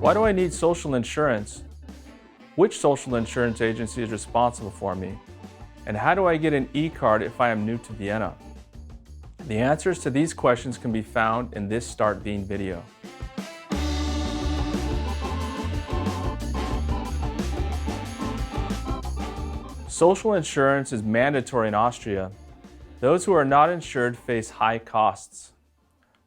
Why do I need social insurance? Which social insurance agency is responsible for me? And how do I get an e-card if I am new to Vienna? The answers to these questions can be found in this StartWien video. Social insurance is mandatory in Austria. Those who are not insured face high costs.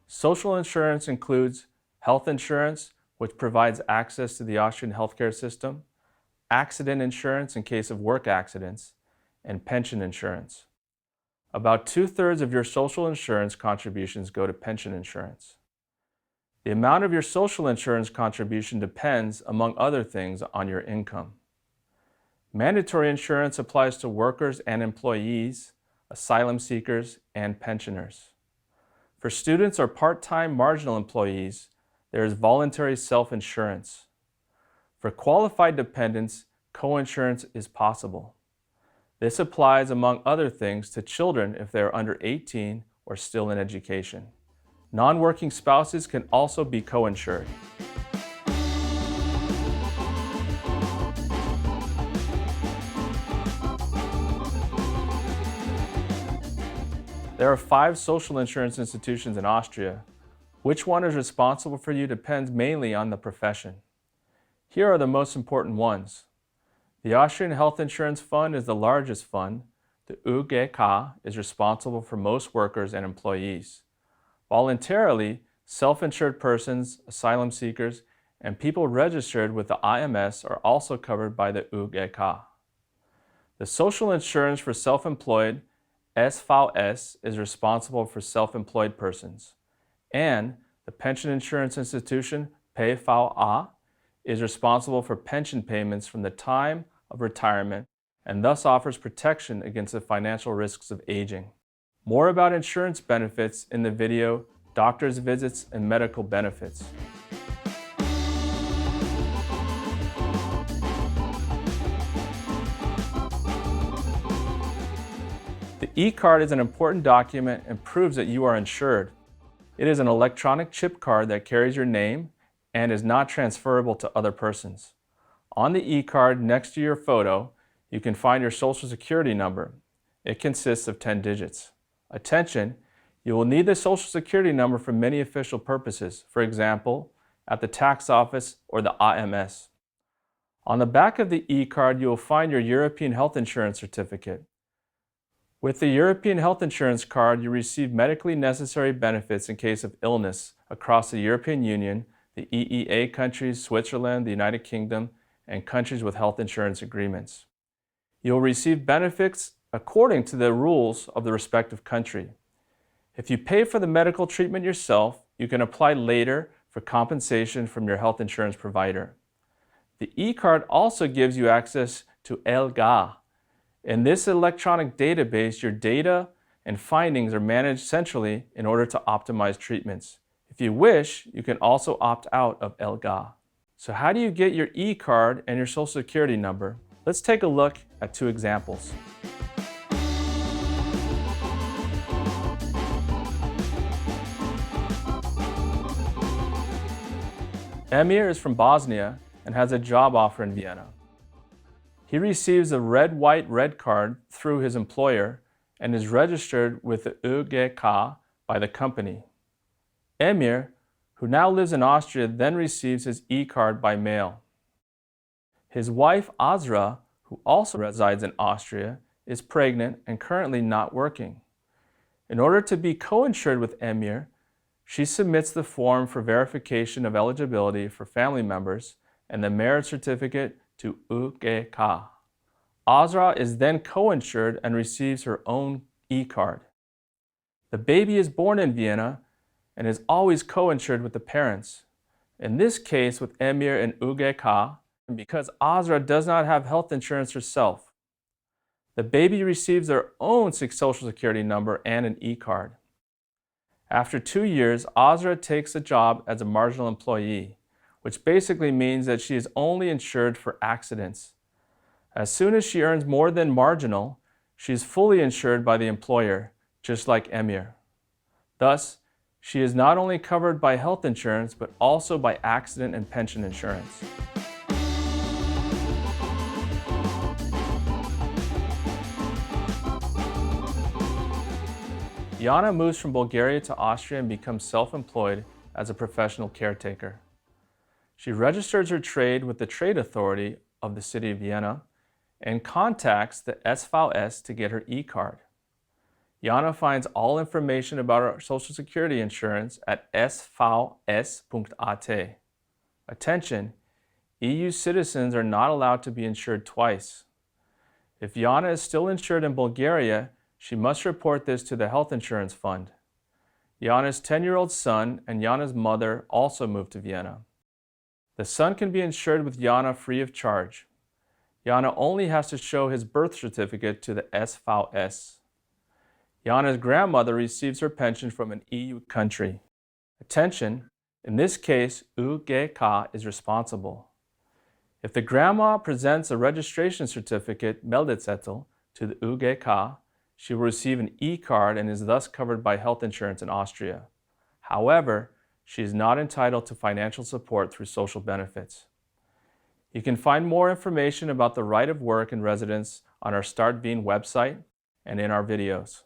Social insurance includes health insurance, which provides access to the Austrian healthcare system, accident insurance in case of work accidents, and pension insurance. About 2/3 of your social insurance contributions go to pension insurance. The amount of your social insurance contribution depends, among other things, on your income. Mandatory insurance applies to workers and employees, asylum seekers, and pensioners. For students or part-time marginal employees, there is voluntary self-insurance. For qualified dependents, co-insurance is possible. This applies, among other things, to children if they are under 18 or still in education. Non-working spouses can also be co-insured. There are 5 social insurance institutions in Austria. Which one is responsible for you depends mainly on the profession. Here are the most important ones. The Austrian Health Insurance Fund is the largest fund. The ÖGK is responsible for most workers and employees. Voluntarily, self-insured persons, asylum seekers, and people registered with the IMS are also covered by the ÖGK. The social insurance for self-employed, SVS, is responsible for self-employed persons. And the pension insurance institution, PVA, is responsible for pension payments from the time of retirement and thus offers protection against the financial risks of aging. More about insurance benefits in the video, Doctor's Visits and Medical Benefits. The e-card is an important document and proves that you are insured. It is an electronic chip card that carries your name and is not transferable to other persons. On the e-card next to your photo, you can find your social security number. It consists of 10 digits. Attention, you will need the social security number for many official purposes, for example, at the tax office or the IMS. On the back of the e-card, you will find your European health insurance certificate. With the European health insurance card, you receive medically necessary benefits in case of illness across the European Union, the EEA countries, Switzerland, the United Kingdom, and countries with health insurance agreements. You'll receive benefits according to the rules of the respective country. If you pay for the medical treatment yourself, you can apply later for compensation from your health insurance provider. The e-card also gives you access to ELGA. In this electronic database, your data and findings are managed centrally in order to optimize treatments. If you wish, you can also opt out of ELGA. So how do you get your e-card and your social security number? Let's take a look at 2 examples. Emir is from Bosnia and has a job offer in Vienna. He receives a red card through his employer and is registered with the ÖGK by the company. Emir, who now lives in Austria, then receives his e-card by mail. His wife, Azra, who also resides in Austria, is pregnant and currently not working. In order to be co-insured with Emir, she submits the form for verification of eligibility for family members and the marriage certificate to ÖGK. Azra is then co-insured and receives her own e-card. The baby is born in Vienna and is always co-insured with the parents. In this case with Emir and ÖGK, because Azra does not have health insurance herself. The baby receives their own social security number and an e-card. After 2 years, Azra takes a job as a marginal employee, which basically means that she is only insured for accidents. As soon as she earns more than marginal, she is fully insured by the employer, just like Emir. Thus, She is not only covered by health insurance, but also by accident and pension insurance. Yana moves from Bulgaria to Austria and becomes self-employed as a professional caretaker. She registers her trade with the trade authority of the city of Vienna and contacts the SVS to get her e-card. Yana finds all information about her Social Security insurance at svs.at. Attention, EU citizens are not allowed to be insured twice. If Yana is still insured in Bulgaria, she must report this to the health insurance fund. Yana's 10-year-old son and Yana's mother also moved to Vienna. The son can be insured with Yana free of charge. Yana only has to show his birth certificate to the SVS. Yana's grandmother receives her pension from an EU country. Attention, in this case, UGK is responsible. If the grandma presents a registration certificate, Meldezettel, to the UGK, she will receive an e-card and is thus covered by health insurance in Austria. However, she is not entitled to financial support through social benefits. You can find more information about the right of work and residence on our StartWien website and in our videos.